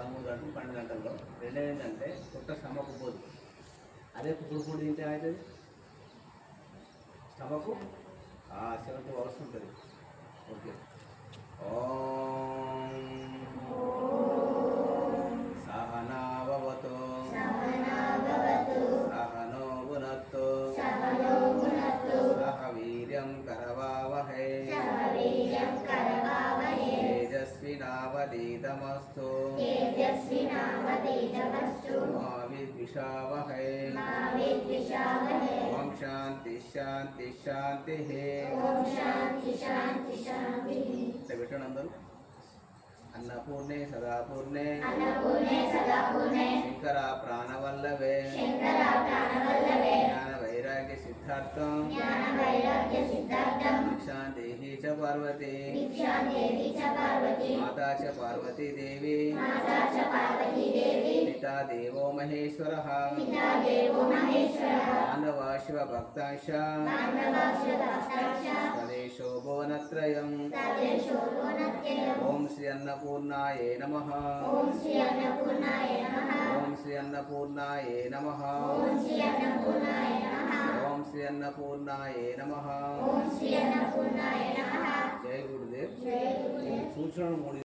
13 గంటలు 12 గంటల్లో. రెండోది ఏంటంటే పుట్ట స్టమక్ పోదు. అదే కుప్పుడు ఫుడ్ తింటే అవుతుంది స్టమక్ 7 hours ఉంటుంది. ఓకే. ఓం సహనావవతు సహనో భునత్తు సహ వీర్యం కరవావహై తేజస్వినావధీతమస్తు మా విద్విషావహై. ఓం శాంతి శాంతి శాంతి. ఇట్లా పెట్టండి అందరూ. అన్నపూర్ణే సదాపూర్ణే శంకర ప్రాణవల్లభే జ్ఞాన వైరాగ్య సిద్ధార్థం భిక్షాం దేహి చ పార్వతీ మాతా చ పార్వతీ దేవి పితా దేవో మహేశ్వరః మానవ శివ భక్తాంశ స్వదేశో భువనత్రయం. ఓం శ్రీ అన్నపూర్ణాయే నమః. ఓం శ్రీ అన్నపూర్ణాయే నమః. ఓం శ్రీ అన్నపూర్ణాయే నమః. జై గురుదేవ్. సూచనలు 3